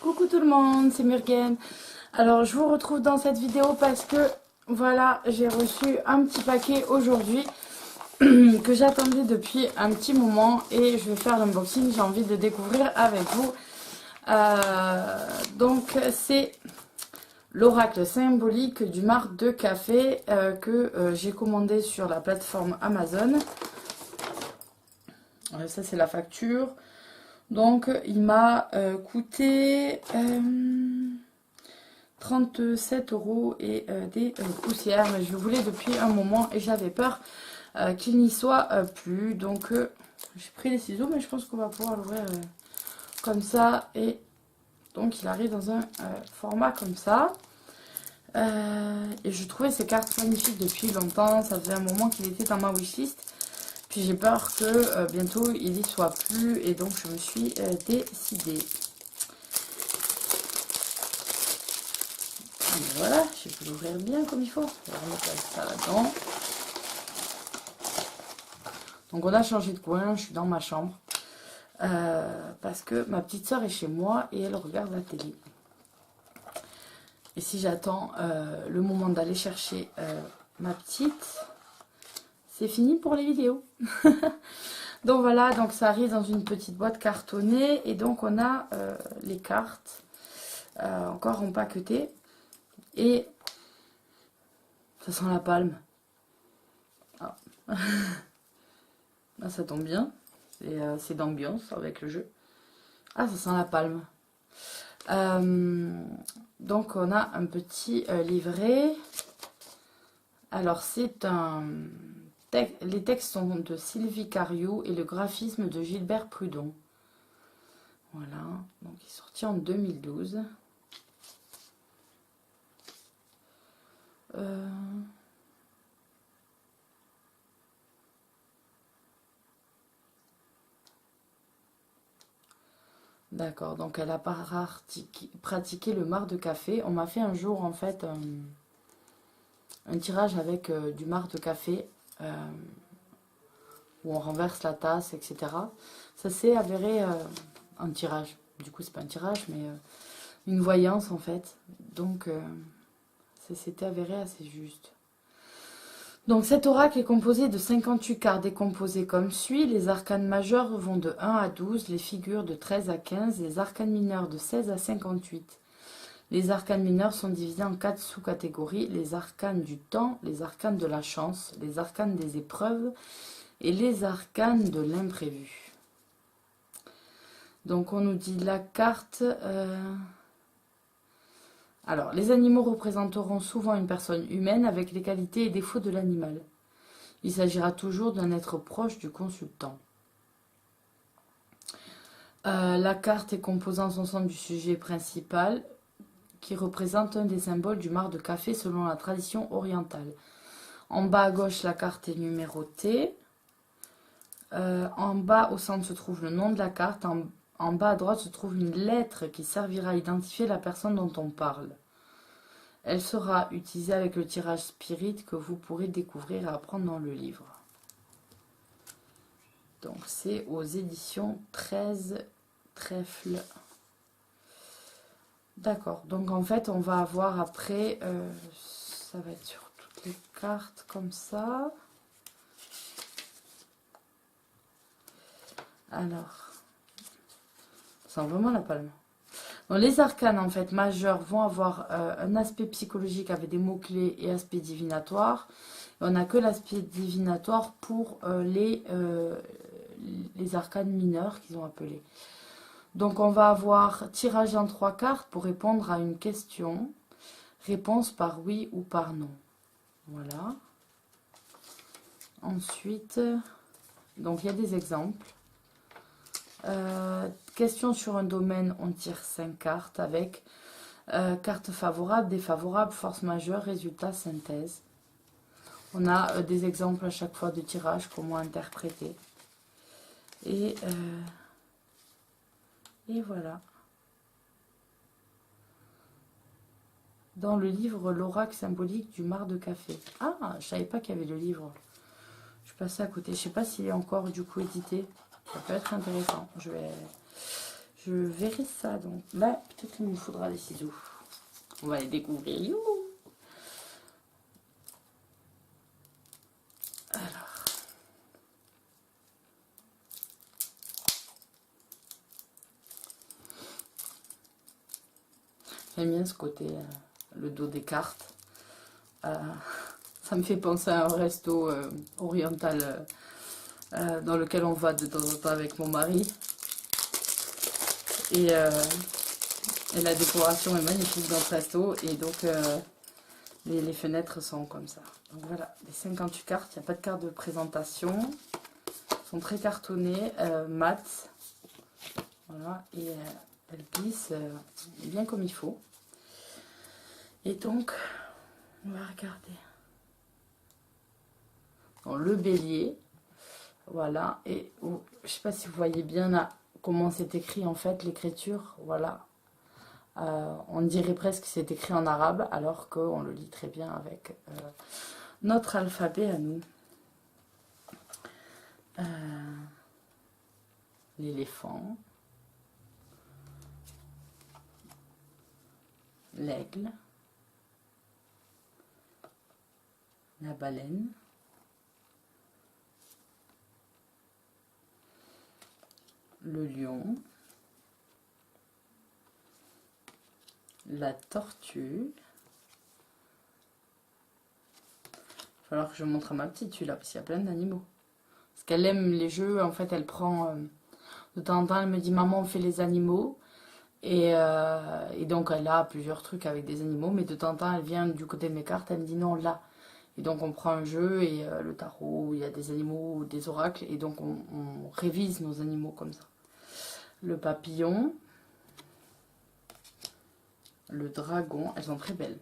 Coucou tout le monde, c'est Murgen. Alors je vous retrouve dans cette vidéo parce que voilà, j'ai reçu un petit paquet aujourd'hui que j'attendais depuis un petit moment et je vais faire l'unboxing, j'ai envie de découvrir avec vous. Donc c'est l'oracle symbolique du marc de café que j'ai commandé sur la plateforme Amazon. Ça c'est la facture. Donc il m'a coûté 37 € et des poussières. Mais je le voulais depuis un moment et j'avais peur qu'il n'y soit plus. Donc j'ai pris les ciseaux, mais je pense qu'on va pouvoir l'ouvrir comme ça. Et donc il arrive dans un format comme ça. Et je trouvais ces cartes magnifiques depuis longtemps. Ça faisait un moment qu'il était dans ma wishlist. Puis j'ai peur que bientôt il n'y soit plus et donc je me suis décidée. Et voilà, je peux l'ouvrir bien comme il faut. Je vais remettre ça là-dedans. Donc on a changé de coin, je suis dans ma chambre. Parce que ma petite soeur est chez moi et elle regarde la télé. Et si j'attends le moment d'aller chercher ma petite... c'est fini pour les vidéos. Donc voilà, donc ça arrive dans une petite boîte cartonnée. Et donc on a les cartes encore empaquetées. Et ça sent la palme. Ah. Ah, ça tombe bien. C'est d'ambiance avec le jeu. Ah, ça sent la palme. Donc on a un petit livret. Alors c'est un... Les textes sont de Sylvie Cariou et le graphisme de Gilbert Prudon. Voilà, donc il est sorti en 2012. D'accord, donc elle a pratiqué le marc de café. On m'a fait un jour en fait un tirage avec du marc de café. Où on renverse la tasse, etc. Ça s'est avéré un tirage. Du coup, c'est pas un tirage, mais une voyance en fait. Donc, ça s'était avéré assez juste. Donc, cet oracle est composé de 58 cartes décomposées comme suit. Les arcanes majeurs vont de 1 à 12, les figures de 13 à 15, les arcanes mineurs de 16 à 58. Les arcanes mineurs sont divisés en 4 sous-catégories. Les arcanes du temps, les arcanes de la chance, les arcanes des épreuves et les arcanes de l'imprévu. Donc on nous dit la carte... Alors, les animaux représenteront souvent une personne humaine avec les qualités et défauts de l'animal. Il s'agira toujours d'un être proche du consultant. La carte est composée en son centre du sujet principal qui représente un des symboles du marc de café selon la tradition orientale. En bas à gauche, la carte est numérotée. En bas au centre se trouve le nom de la carte. En bas à droite se trouve une lettre qui servira à identifier la personne dont on parle. Elle sera utilisée avec le tirage spirit que vous pourrez découvrir et apprendre dans le livre. Donc c'est aux éditions 13 Trèfle. D'accord, donc en fait on va avoir après, ça va être sur toutes les cartes comme ça. Alors, ça sent vraiment la palme. Donc, les arcanes en fait majeurs vont avoir un aspect psychologique avec des mots-clés et aspect divinatoire. Et on n'a que l'aspect divinatoire pour les arcanes mineurs qu'ils ont appelés. Donc on va avoir tirage en 3 cartes pour répondre à une question. Réponse par oui ou par non. Voilà. Ensuite, donc il y a des exemples. Question sur un domaine, on tire 5 cartes avec carte favorable, défavorable, force majeure, résultat, synthèse. On a des exemples à chaque fois de tirage, comment interpréter. Et voilà. Dans le livre L'oracle symbolique du marc de café. Ah, je savais pas qu'il y avait le livre. Je suis passée à côté. Je sais pas s'il est encore du coup édité. Ça peut être intéressant. Je Je verrai ça. Donc là, peut-être qu'il nous faudra des ciseaux. On va les découvrir. Youhou. Alors. J'aime bien ce côté, le dos des cartes. Ça me fait penser à un resto oriental dans lequel on va de temps en temps avec mon mari. Et la décoration est magnifique dans ce resto. Et donc, les fenêtres sont comme ça. Donc voilà, les 58 cartes. Il n'y a pas de carte de présentation. Elles sont très cartonnées, mat. Voilà, et elles glissent bien comme il faut. Et donc, on va regarder. Bon, le bélier. Voilà, et je sais pas si vous voyez bien là comment c'est écrit en fait l'écriture. Voilà, on dirait presque que c'est écrit en arabe alors qu'on le lit très bien avec notre alphabet à nous. L'éléphant, l'aigle, la baleine, le lion, la tortue. Il va falloir que je montre à ma petite celui-là parce qu'il y a plein d'animaux. Parce qu'elle aime les jeux, en fait elle prend de temps en temps, elle me dit maman on fait les animaux. Et donc elle a plusieurs trucs avec des animaux, mais de temps en temps elle vient du côté de mes cartes, elle me dit non là. Et donc on prend un jeu et le tarot, il y a des animaux, des oracles, et donc on révise nos animaux comme ça. Le papillon, le dragon, elles sont très belles.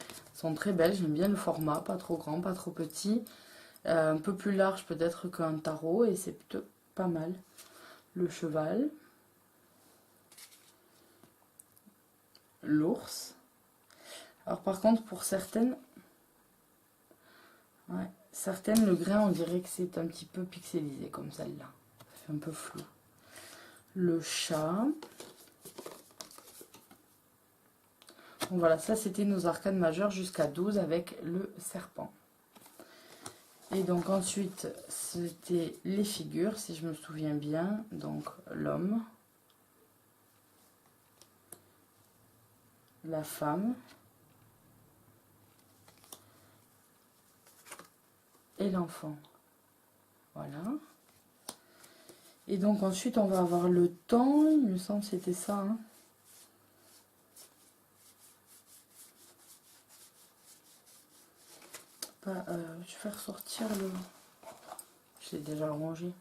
Elles sont très belles, j'aime bien le format, pas trop grand, pas trop petit. Un peu plus large peut-être qu'un tarot, et c'est plutôt pas mal. Le cheval. L'ours. Alors par contre pour certaines, ouais, certaines le grain on dirait que c'est un petit peu pixelisé comme celle-là. Ça fait un peu flou. Le chat. Donc voilà, ça c'était nos arcanes majeures jusqu'à 12 avec le serpent. Et donc ensuite c'était les figures si je me souviens bien. Donc l'homme, la femme et l'enfant. Voilà. Et donc ensuite on va avoir le temps, il me semble que c'était ça. Hein. Je vais ressortir le... Je l'ai déjà rangé.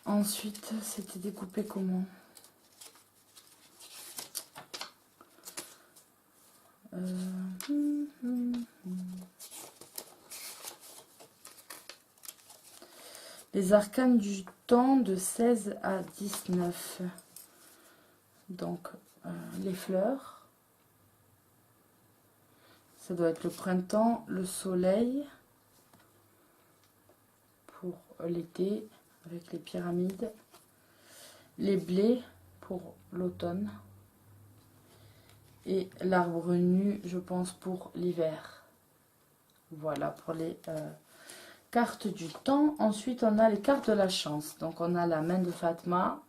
Ensuite c'était découpé comment? Les arcanes du temps de 16 à 19. Donc, les fleurs. Ça doit être le printemps, le soleil. Pour l'été, avec les pyramides. Les blés pour l'automne. Et l'arbre nu, je pense, pour l'hiver. Voilà, pour les... cartes du temps. Ensuite on a les cartes de la chance, donc on a la main de Fatma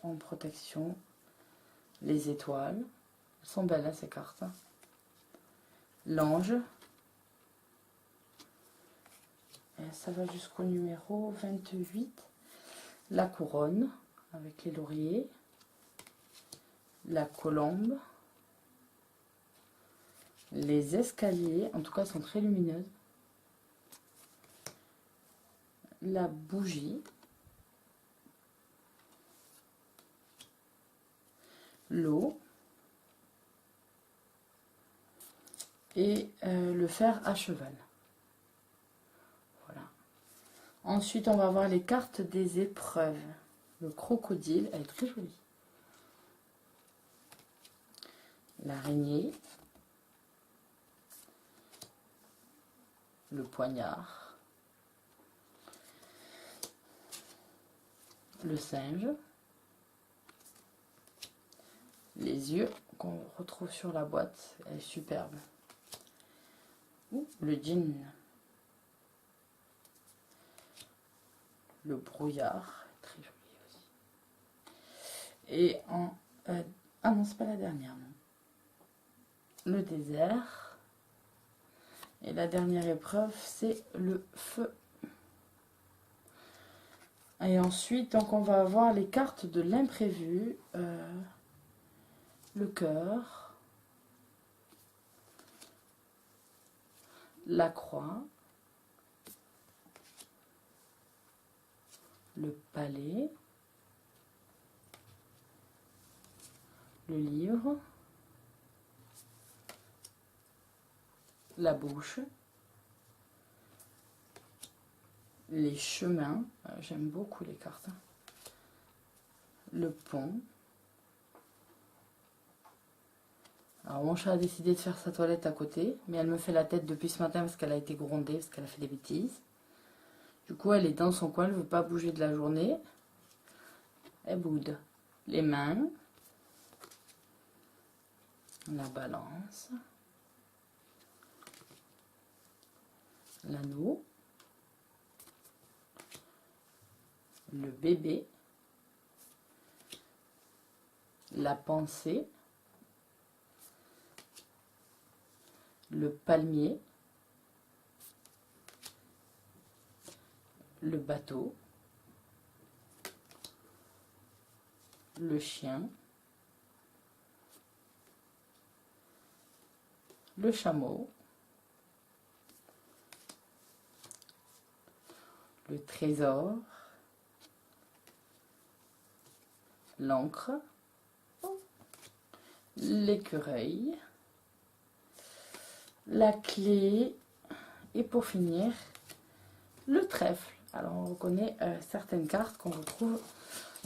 en protection, les étoiles, elles sont belles hein, ces cartes, l'ange, ça va jusqu'au numéro 28, la couronne avec les lauriers, la colombe, les escaliers, en tout cas elles sont très lumineuses, la bougie, l'eau et le fer à cheval. Voilà. Ensuite on va voir les cartes des épreuves. Le crocodile, elle est très jolie. L'araignée, le poignard, le singe, les yeux qu'on retrouve sur la boîte, elle est superbe. Ouh, le djinn, le brouillard, très joli aussi. Et en... ah non, c'est pas la dernière, non. Le désert. Et la dernière épreuve, c'est le feu. Et ensuite, donc, on va avoir les cartes de l'imprévu. Le cœur. La croix. Le palais. Le livre. La bouche. Les chemins. J'aime beaucoup les cartes. Le pont. Alors mon chat a décidé de faire sa toilette à côté, mais elle me fait la tête depuis ce matin parce qu'elle a été grondée, parce qu'elle a fait des bêtises. Du coup, elle est dans son coin, elle ne veut pas bouger de la journée. Elle boude. Les mains. La balance. L'anneau. Le bébé. La pensée. Le palmier. Le bateau. Le chien. Le chameau. Le trésor. L'encre. L'écureuil. La clé. Et pour finir, le trèfle. Alors on reconnaît certaines cartes qu'on retrouve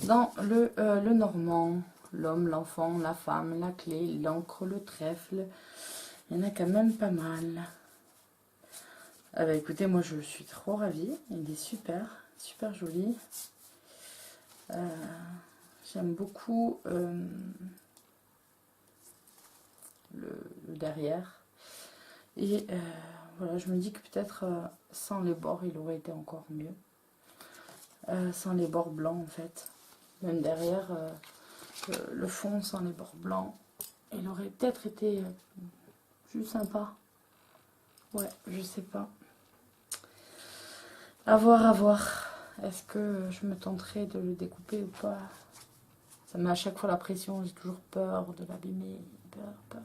dans le normand. L'homme, l'enfant, la femme, la clé, l'encre, le trèfle. Il y en a quand même pas mal. Ah bah écoutez, moi je suis trop ravie. Il est super, super joli. J'aime beaucoup le derrière. Et voilà, je me dis que peut-être sans les bords, il aurait été encore mieux. Sans les bords blancs en fait. Même derrière, le fond sans les bords blancs, il aurait peut-être été plus sympa. Ouais, je sais pas. À voir, à voir. Est-ce que je me tenterai de le découper ou pas? Ça met à chaque fois la pression, j'ai toujours peur de l'abîmer. Peur.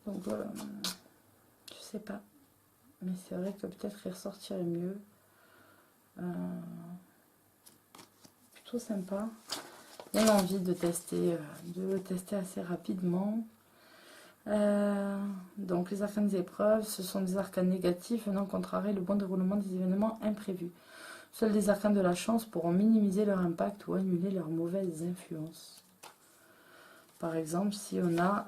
Donc, je sais pas. Mais c'est vrai que peut-être il ressortirait mieux. Plutôt sympa. J'ai envie de le tester assez rapidement. Donc les arcanes des épreuves, ce sont des arcanes négatifs venant contrecarrer le bon déroulement des événements imprévus. Seuls les arcanes de la chance pourront minimiser leur impact ou annuler leurs mauvaises influences. Par exemple, si on a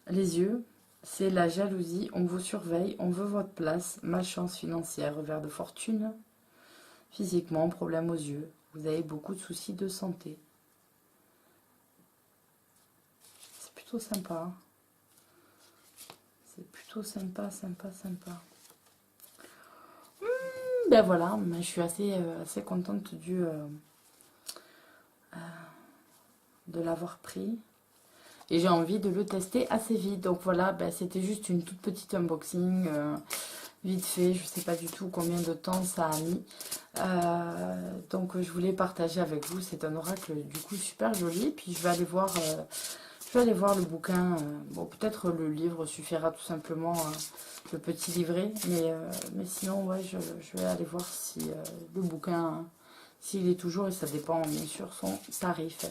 les yeux, c'est la jalousie, on vous surveille, on veut votre place, malchance financière, revers de fortune, physiquement, problème aux yeux, vous avez beaucoup de soucis de santé. C'est plutôt sympa. C'est plutôt sympa. Ben voilà, je suis assez contente de l'avoir pris. Et j'ai envie de le tester assez vite. Donc voilà, ben c'était juste une toute petite unboxing. Vite fait, je ne sais pas du tout combien de temps ça a mis. Donc je voulais partager avec vous. C'est un oracle du coup super joli. Puis je vais aller voir le bouquin. Bon, peut-être le livre suffira tout simplement, le petit livret. Mais sinon, ouais, je vais aller voir si le bouquin, s'il est toujours, et ça dépend bien sûr son tarif.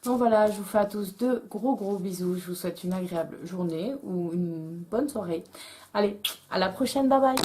Donc voilà, je vous fais à tous de gros bisous. Je vous souhaite une agréable journée ou une bonne soirée. Allez, à la prochaine, bye bye.